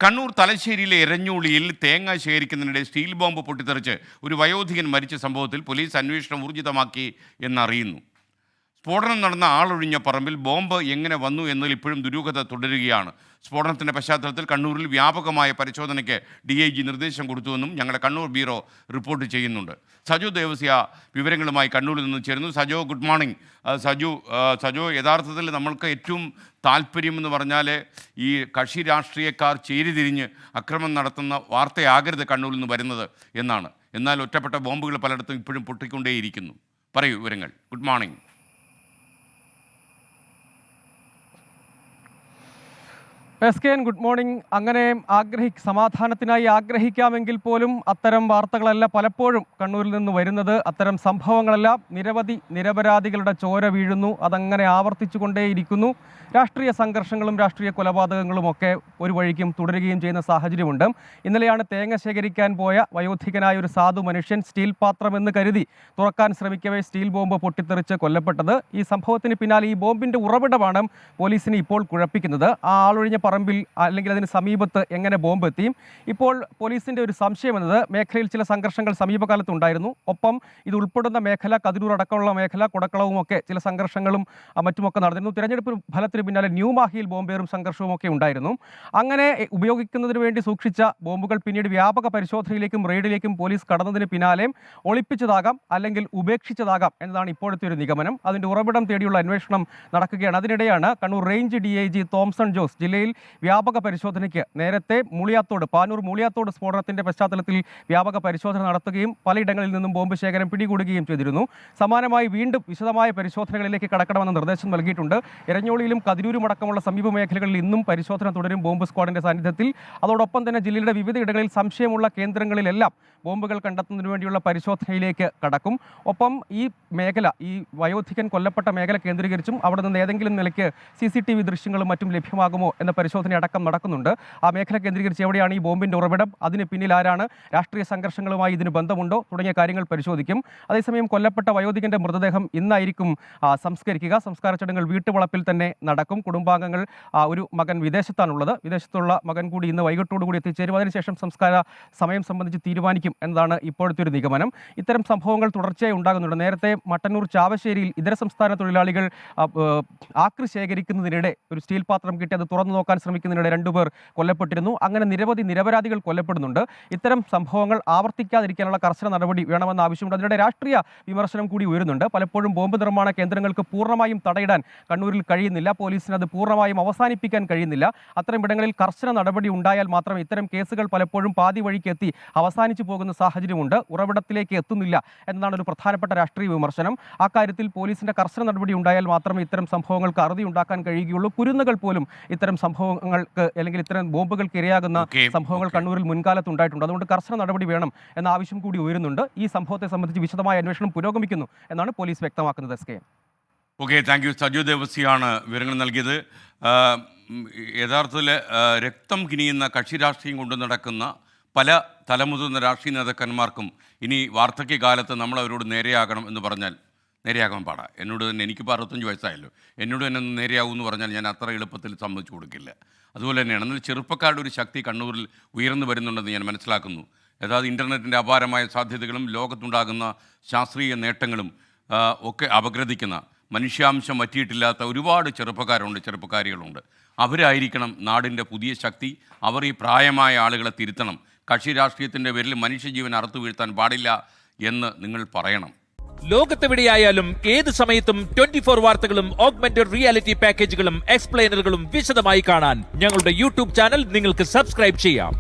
കണ്ണൂർ തലശ്ശേരിയിലെ എരഞ്ഞൂളിയിൽ തേങ്ങ ശേഖരിക്കുന്നതിനിടെ steel bomb പൊട്ടിത്തെറിച്ച് ഒരു വയോധികൻ മരിച്ച സംഭവത്തിൽ പോലീസ് അന്വേഷണം ഊർജിതമാക്കി എന്നറിയുന്നു. സ്ഫോടനം നടന്ന ആളൊഴിഞ്ഞ പറമ്പിൽ ബോംബ് എങ്ങനെ വന്നു എന്നതിൽ ഇപ്പോഴും ദുരൂഹത തുടരുകയാണ്. സ്ഫോടനത്തിൻ്റെ പശ്ചാത്തലത്തിൽ കണ്ണൂരിൽ വ്യാപകമായ പരിശോധനയ്ക്ക് DIG നിർദ്ദേശം കൊടുത്തുവെന്നും ഞങ്ങളുടെ കണ്ണൂർ ബ്യൂറോ റിപ്പോർട്ട് ചെയ്യുന്നുണ്ട്. സജു ദേവസ്യ വിവരങ്ങളുമായി കണ്ണൂരിൽ നിന്ന് ചേരുന്നു. Sajo, good morning. സജോ, യഥാർത്ഥത്തിൽ നമ്മൾക്ക് ഏറ്റവും താല്പര്യമെന്ന് പറഞ്ഞാൽ ഈ കക്ഷി രാഷ്ട്രീയക്കാർ ചേരിതിരിഞ്ഞ് അക്രമം നടത്തുന്ന വാർത്തയാകരുത് കണ്ണൂരിൽ നിന്ന് വരുന്നത് എന്നാണ്. എന്നാൽ ഒറ്റപ്പെട്ട ബോംബുകൾ പലയിടത്തും ഇപ്പോഴും പൊട്ടിക്കൊണ്ടേയിരിക്കുന്നു. പറയൂ വിവരങ്ങൾ. Good morning. SKN good morning. അങ്ങനെ സമാധാനത്തിനായി ആഗ്രഹിക്കാമെങ്കിൽ പോലും അത്തരം വാർത്തകളല്ല പലപ്പോഴും കണ്ണൂരിൽ നിന്ന് വരുന്നത്. അത്തരം സംഭവങ്ങളെല്ലാം നിരപരാധികളുടെ ചോര വീഴുന്നു, അതങ്ങനെ ആവർത്തിച്ചുകൊണ്ടേയിരിക്കുന്നു. രാഷ്ട്രീയ സംഘർഷങ്ങളും രാഷ്ട്രീയ കൊലപാതകങ്ങളും ഒക്കെ ഒരു വഴിക്കും തുടരുകയും ചെയ്യുന്ന സാഹചര്യമുണ്ട്. ഇന്നലെയാണ് തേങ്ങ ശേഖരിക്കാൻ പോയ വയോധികനായ ഒരു സാധു മനുഷ്യൻ സ്റ്റീൽ പാത്രമെന്ന് കരുതി തുറക്കാൻ ശ്രമിക്കവേ സ്റ്റീൽ ബോംബ് പൊട്ടിത്തെറിച്ച് കൊല്ലപ്പെട്ടത്. ഈ സംഭവത്തിന് പിന്നാലെ ഈ ബോംബിൻ്റെ ഉറവിടമാണ് പോലീസിനെ ഇപ്പോൾ കുഴപ്പിക്കുന്നത്. ആ ആളൊഴിഞ്ഞ പറമ്പിൽ അല്ലെങ്കിൽ അതിന് സമീപത്ത് എങ്ങനെ ബോംബ് എത്തി? ഇപ്പോൾ പോലീസിൻ്റെ ഒരു സംശയം എന്നത് മേഖലയിൽ ചില സംഘർഷങ്ങൾ സമീപകാലത്തുണ്ടായിരുന്നു. ഒപ്പം ഇത് ഉൾപ്പെടുന്ന മേഖല, കതിരൂർ അടക്കമുള്ള മേഖല, കൊടക്കളവും ഒക്കെ ചില സംഘർഷങ്ങളും മറ്റുമൊക്കെ നടന്നിരുന്നു. തിരഞ്ഞെടുപ്പ് ഫലത്തിന് പിന്നാലെ ന്യൂമാഹിയിൽ ബോംബേറും സംഘർഷവും ഒക്കെ ഉണ്ടായിരുന്നു. അങ്ങനെ ഉപയോഗിക്കുന്നതിന് വേണ്ടി സൂക്ഷിച്ച ബോംബുകൾ പിന്നീട് വ്യാപക പരിശോധനയിലേക്കും റെയ്ഡിലേക്കും പോലീസ് കടന്നതിന് പിന്നാലെ ഒളിപ്പിച്ചതാകാം അല്ലെങ്കിൽ ഉപേക്ഷിച്ചതാകാം എന്നതാണ് ഇപ്പോഴത്തെ ഒരു നിഗമനം. അതിൻ്റെ ഉറവിടം തേടിയുള്ള അന്വേഷണം നടക്കുകയാണ്. അതിനിടെയാണ് കണ്ണൂർ റേഞ്ച് DIG തോംസൺ ജോസ് ജില്ലയിൽ വ്യാപക പരിശോധനയ്ക്ക് നേരത്തെ പാനൂർ മൂളിയാത്തോട് സ്ഫോടനത്തിന്റെ പശ്ചാത്തലത്തിൽ വ്യാപക പരിശോധന നടത്തുകയും പലയിടങ്ങളിൽ നിന്നും ബോംബ് ശേഖരം പിടികൂടുകയും ചെയ്തിരുന്നു. സമാനമായി വീണ്ടും വിശദമായ പരിശോധനകളിലേക്ക് കടക്കണമെന്ന നിർദ്ദേശം നൽകിയിട്ടുണ്ട്. എരഞ്ഞോളിയിലും കതിരൂരും അടക്കമുള്ള സമീപ മേഖലകളിൽ ഇന്നും പരിശോധന തുടരും ബോംബ് സ്ക്വാഡിന്റെ സാന്നിധ്യത്തിൽ. അതോടൊപ്പം തന്നെ ജില്ലയുടെ വിവിധയിടങ്ങളിൽ സംശയമുള്ള കേന്ദ്രങ്ങളിലെല്ലാം ബോംബുകൾ കണ്ടെത്തുന്നതിന് വേണ്ടിയുള്ള പരിശോധനയിലേക്ക് കടക്കും. ഒപ്പം ഈ മേഖല, ഈ വയോധികൻ കൊല്ലപ്പെട്ട മേഖല കേന്ദ്രീകരിച്ചും അവിടെ നിന്ന് ഏതെങ്കിലും നിലയ്ക്ക് CCTV ദൃശ്യങ്ങളും മറ്റും ലഭ്യമാകുമോ എന്ന പരിശോധന അടക്കം നടക്കുന്നുണ്ട്. ആ മേഖല കേന്ദ്രീകരിച്ച് എവിടെയാണ് ഈ ബോംബിൻ്റെ ഉറവിടം, അതിന് പിന്നിൽ ആരാണ്, രാഷ്ട്രീയ സംഘർഷങ്ങളുമായി ഇതിന് ബന്ധമുണ്ടോ തുടങ്ങിയ കാര്യങ്ങൾ പരിശോധിക്കും. അതേസമയം കൊല്ലപ്പെട്ട വയോധികൻ്റെ മൃതദേഹം ഇന്നായിരിക്കും സംസ്കരിക്കുക. സംസ്കാര ചടങ്ങുകൾ വീട്ടുവളപ്പിൽ തന്നെ നടക്കും. കുടുംബാംഗങ്ങൾ, ഒരു മകൻ വിദേശത്താണുള്ളത്, വിദേശത്തുള്ള മകൻ കൂടി ഇന്ന് വൈകിട്ടോടുകൂടി എത്തിച്ചേരും. അതിനുശേഷം സംസ്കാര സമയം സംബന്ധിച്ച് തീരുമാനിക്കും എന്നതാണ് ഇപ്പോഴത്തെ ഒരു നിഗമനം. ഇത്തരം സംഭവങ്ങൾ തുടർച്ചയായി ഉണ്ടാകുന്നുണ്ട്. നേരത്തെ മട്ടന്നൂർ ചാവശ്ശേരിയിൽ ഇതര സംസ്ഥാന തൊഴിലാളികൾ ആക്രി ശേഖരിക്കുന്നതിനിടെ ഒരു സ്റ്റീൽ പാത്രം കിട്ടി അത് തുറന്നു നോക്കാൻ ശ്രമിക്കുന്നതിനിടെ 2 പേർ കൊല്ലപ്പെട്ടിരുന്നു. അങ്ങനെ നിരപരാധികൾ കൊല്ലപ്പെടുന്നുണ്ട്. ഇത്തരം സംഭവങ്ങൾ ആവർത്തിക്കാതിരിക്കാനുള്ള കർശന നടപടി വേണമെന്ന ആവശ്യമുണ്ട്. അതിനിടെ രാഷ്ട്രീയ വിമർശനം കൂടി ഉയരുന്നുണ്ട്. പലപ്പോഴും ബോംബ് നിർമ്മാണ കേന്ദ്രങ്ങൾക്ക് പൂർണ്ണമായും തടയിടാൻ കണ്ണൂരിൽ കഴിയുന്നില്ല. പോലീസിന് അത് പൂർണ്ണമായും അവസാനിപ്പിക്കാൻ കഴിയുന്നില്ല. അത്തരം ഇടങ്ങളിൽ കർശന നടപടി ഉണ്ടായാൽ മാത്രമേ ഇത്തരം കേസുകൾ പലപ്പോഴും പാതി വഴിക്ക് എത്തി അവസാനിച്ചു പോകുന്ന സാഹചര്യമുണ്ട്. ഉറവിടത്തിലേക്ക് എത്തുന്നില്ല എന്നതാണ് ഒരു പ്രധാനപ്പെട്ട രാഷ്ട്രീയ വിമർശനം. ആ കാര്യത്തിൽ പോലീസിന്റെ കർശന നടപടി ഉണ്ടായാൽ മാത്രമേ ഇത്തരം സംഭവങ്ങൾക്ക് അറുതി ഉണ്ടാക്കാൻ കഴിയുകയുള്ളൂ. കുരുന്നുകൾ പോലും ഇത്തരം സംഭവങ്ങൾക്ക് അല്ലെങ്കിൽ ഇത്തരം ബോംബുകൾക്ക് ഇരയാകുന്ന സംഭവങ്ങൾ കണ്ണൂരിൽ മുൻകാലത്ത് ഉണ്ടായിട്ടുണ്ട്. അതുകൊണ്ട് കർശന നടപടി വേണം എന്ന ആവശ്യം കൂടി ഉയരുന്നുണ്ട്. ഈ സംഭവത്തെ സംബന്ധിച്ച് വിശദമായ അന്വേഷണം പുരോഗമിക്കുന്നു എന്നാണ് പോലീസ് വ്യക്തമാക്കുന്നത്. Okay, thank you. സജു ദേവസ്യാണ് വിവരങ്ങൾ നൽകിയത്. യഥാർത്ഥത്തിൽ രക്തം കിനിയുന്ന കക്ഷി രാഷ്ട്രീയം കൊണ്ട് നടക്കുന്ന പല തലമുതിർന്ന രാഷ്ട്രീയ നേതാക്കന്മാർക്കും ഇനി വാർദ്ധക്യകാലത്ത് നമ്മൾ അവരോട് നേരെയാകണം എന്ന് പറഞ്ഞാൽ നേരെയാകാൻ പാടാ. എന്നോട് തന്നെ, എനിക്കിപ്പോൾ 65 വയസ്സായല്ലോ, എന്നോട് തന്നെ നേരെയാവും എന്ന് പറഞ്ഞാൽ ഞാൻ അത്ര എളുപ്പത്തിൽ സമ്മതിച്ചു കൊടുക്കില്ല. അതുപോലെ തന്നെയാണ് എന്നാൽ ചെറുപ്പക്കാരുടെ ഒരു ശക്തി കണ്ണൂരിൽ ഉയർന്നു വരുന്നുണ്ടെന്ന് ഞാൻ മനസ്സിലാക്കുന്നു. അതായത് ഇൻ്റർനെറ്റിൻ്റെ അപാരമായ സാധ്യതകളും ലോകത്തുണ്ടാകുന്ന ശാസ്ത്രീയ നേട്ടങ്ങളും ഒക്കെ അപഗ്രഥിക്കുന്ന, മനുഷ്യാംശം പറ്റിയിട്ടില്ലാത്ത ഒരുപാട് ചെറുപ്പക്കാരികളുണ്ട്. അവരായിരിക്കണം നാടിൻ്റെ പുതിയ ശക്തി. അവർ ഈ പ്രായമായ ആളുകളെ തിരുത്തണം. കക്ഷി രാഷ്ട്രീയത്തിൻ്റെ പേരിൽ മനുഷ്യജീവൻ അറുത്തു വീഴ്ത്താൻ പാടില്ല എന്ന് നിങ്ങൾ പറയണം. ലോകത്തെവിടെയായാലും ഏത് സമയത്തും 24 വാർത്തകളും ഓഗ്മെന്റഡ് റിയാലിറ്റി പാക്കേജുകളും എക്സ്പ്ലെയിനറുകളും വിശദമായി കാണാൻ ഞങ്ങളുടെ YouTube ചാനൽ നിങ്ങൾക്ക് സബ്സ്ക്രൈബ് ചെയ്യാം.